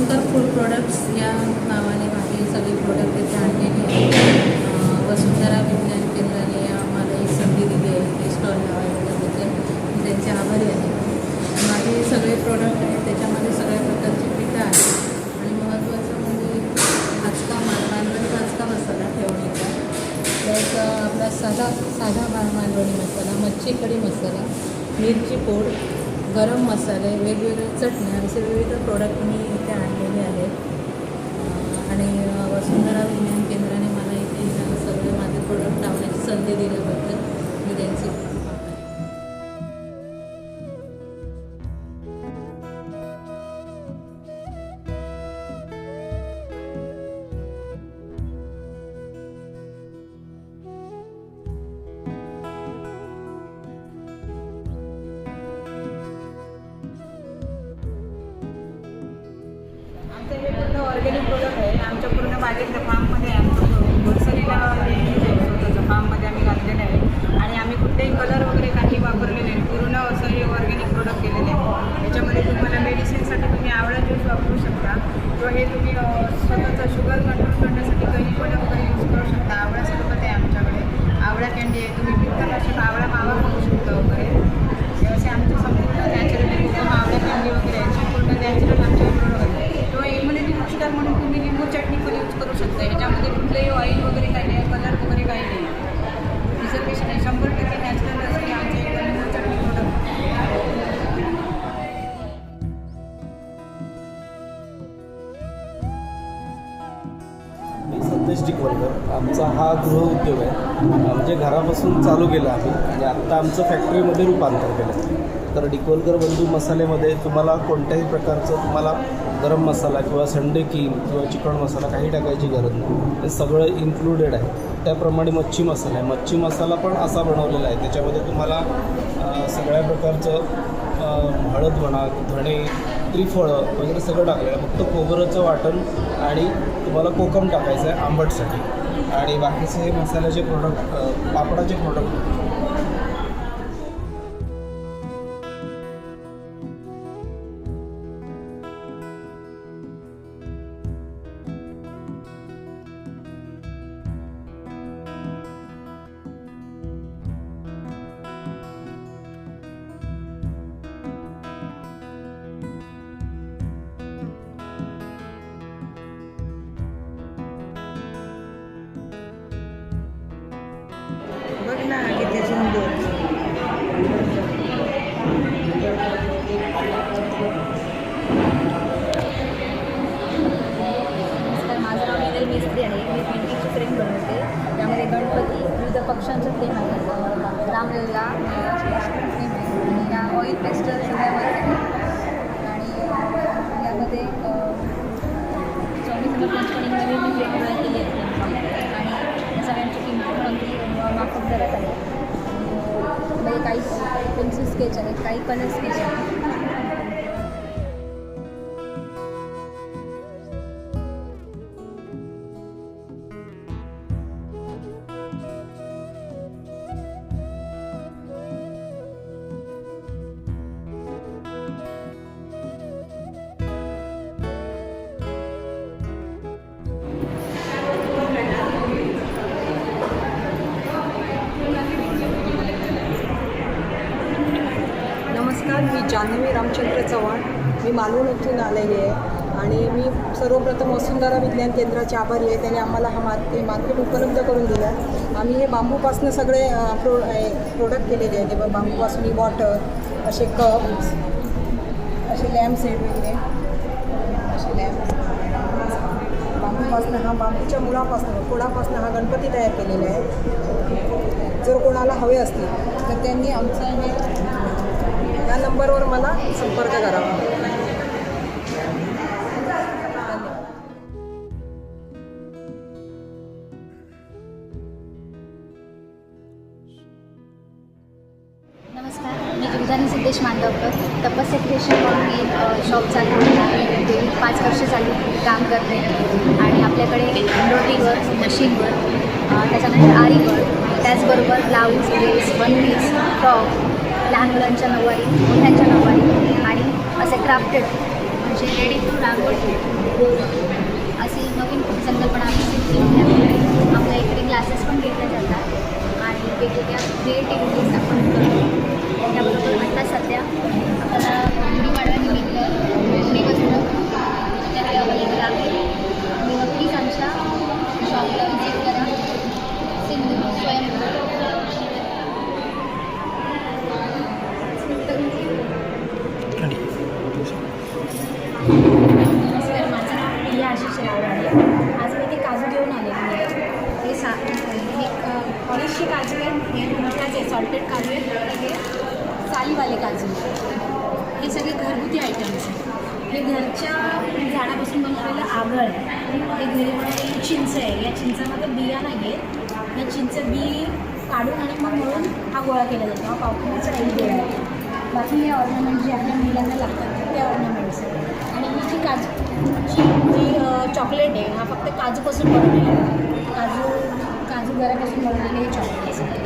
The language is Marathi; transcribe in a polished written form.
शंकर फूड प्रोडक्ट्स या नावाने माझे सगळे प्रोडक्ट इथे आणलेले आहेत. वसुंधरा विज्ञान केंद्राने आम्हाला एक संधी दिली आहे ते स्टॉल लावायच्याबद्दल मी त्यांचे आभारी आहे. माझे सगळे प्रोडक्ट आहेत त्याच्यामध्ये सगळ्या प्रकारची पिठं आहेत आणि महत्त्वाचं म्हणजे मालवणी भाजका मसाला ठेवण्याचा, त्यात आपला साधा मालवणी मसाला, मच्छी कढी मसाला, मिरची पूड, गरम मसाले, वेगवेगळ्या चटण्या असे विविध प्रोडक्ट मी इथे आणलेले आहेत. आणि वसुंधरा विज्ञान केंद्राने मला इथे सगळे माझे प्रोडक्ट लावण्याची संधी दिल्याबद्दल मी त्यांचे आभारी आहे. आमचं हे पूर्ण ऑर्गॅनिक प्रोडक्ट आहे. आमच्या पूर्ण बागेतल्या फार्ममध्ये आमचं नर्सरीला स्वतःच्या फार्ममध्ये आम्ही घातलेलं आहे आणि आम्ही कुठलेही कलर वगैरे काही वापरलेले नाही. पूर्ण असं हे ऑर्गॅनिक प्रोडक्ट केलेले आहे. त्याच्यामध्ये तुम्हाला मेडिसिनसाठी तुम्ही आवळा ज्यूस वापरू शकता किंवा हे तुम्ही स्वतःचा शुगर कंट्रोल करण्यासाठी कणीपणा वगैरे यूज करू शकता. आवळा सरबत आहे आमच्याकडे, आवळा कॅन्डी आहे, तुम्ही पित्तापासून आवळा मावा खाऊ शकता वगैरे. हे असे आमचे संपूर्ण नॅचरली कोकम आवळा कॅन्डी वगैरे आहे, संपूर्ण नॅचरल आमचे प्रोडक्ट आहे. किंवा इम्युनिटी बुस्टर म्हणून तुम्ही लिंबू चटणी पण यूज करू शकता. ह्याच्यामध्ये कुठलेही ऑइल वगैरे काही नाही, कलर वगैरे काही नाही, प्रिझर्वेशन आहे. 100% नॅचरल असते आमचे लिंबू चटणी प्रोडक्ट. मी सतेज डिकोलकर. आमचा हा गृहउद्योग आहे, म्हणजे घरापासून चालू केला आम्ही आणि आत्ता आमचं फॅक्टरीमध्ये रूपांतर केलं. तर डिकोलकर बंधू मसाल्यामध्ये तुम्हाला कोणत्याही प्रकारचं तुम्हाला गरम मसाला किंवा संडे किंग किंवा चिकन मसाला काही टाकायची गरज नाही, ते सगळं इन्क्लुडेड आहे. त्याप्रमाणे मच्छी मसाला आहे, मच्छी मसाला पण असा बनवलेला आहे, त्याच्यामध्ये तुम्हाला सगळ्या प्रकारचं हळद म्हणा, धणे, त्रिफळं वगैरे सगळं टाकलेलं आहे. फक्त खोबरंचं वाटण आणि तुम्हाला कोकम टाकायचं आहे आंबटसाठी आणि बाकीचे हे मसाल्याचे प्रोडक्ट, पापडाचे प्रोडक्ट. बघ ना किती सुंदर. नमस्कार, माझं नाव नीरल मेस्त्री आहे. मी पेंटिंगची फ्रेम बनवते. त्यामध्ये गणपती, विविध पक्ष्यांचं फ्रेम आहे, रामलला फ्रेम आहे. या ऑइल पेस्टल सगळ्या वरती आणि यामध्ये 24 पंचमणी नवीन मी फ्रेम तयार केली आहे आणि या सगळ्यांची किंमत अगदी माफक दरात आहे. म्हणजे काही पेन्सिल स्केच आहेत, काही कलर स्केच आहेत. नमस्कार, मी जान्हवी रामचंद्र चव्हाण. मी मालवण येथून आलेली आहे आणि मी सर्वप्रथम वसुंधरा विज्ञान केंद्राचे आभारी आहे. त्याने आम्हाला मार्केट उपलब्ध करून दिलं. आम्ही हे बांबूपासून सगळे प्रोडक्ट केलेले आहेत. ते बांबूपासून ही बॉटल, असे कप्स, असे लॅम्प सेट वगैरे, असे लॅम्प बांबूपासून, हा बांबूच्या मुळापासून, खोडापासून हा गणपती तयार केलेला आहे. जर कोणाला हवे असतील तर त्यांनी आमचा हे या नंबरवर मला संपर्क करावा. नमस्कार, मी जीवदानी सिद्धेश मांडवकर. तपस्या क्रिएशन म्हणून मी शॉप चालवते आहे. गेली 5 वर्ष झाली काम करते आणि आपल्याकडे एम्ब्रॉयडरी वर्क, मशीन वर्क, त्याच्यानंतर आरी वर्क, त्याचबरोबर blouse, dress, one piece, frock, लहान मुलांच्या नऊवारी, मोठ्यांच्या नऊवारी आणि असे क्राफ्टेड म्हणजे रेडी टू रांगोळी अशी नवीन संकल्पना आम्ही सुरू केली आहे. आपल्या इकडे क्लासेस पण घेतले जातात आणि वेगवेगळ्या क्रिएटिव्हिटीज आपण करतो. त्याबरोबर आता सध्या आपल्याला गुढीपाडव्यानिमित्त मेहंदी वस्त्र त्याला अवेलेबल आहे. आणि नक्कीच आमच्या शॉपला व्हिजिट करा. सिंधू स्वयंभू नमस्कार, माझं नाव प्रिया आशिष राव आहे. आज मी ते काजू घेऊन आलेली आहे. हे अडीचशे काजू आहेत. हे मोठाचे सॉल्टेड काजू आहेत. हे सालीवाले काजू. हे सगळे घरगुती आयटम्स आहेत. हे घरच्या झाडापासून बनवलेलं आगळ आहे. हे घरी बनवलेली चिंच आहे. या चिंचामध्ये बिया नाही आहेत. या चिंच बी काढून आणि मग मळून हा गोळा केला जातो. हा पावकिंगचा एक गोळा आहे. बाकी हे ऑर्नामेंट जे आपल्या महिलांना लागतात ते ऑर्नामेंट्स आहेत. आणि ही जी जी चॉकलेट आहे हा फक्त काजूपासून बनवलेला आहे. काजू गऱ्यापासून बनवलेले हे चॉकलेट्स आहेत.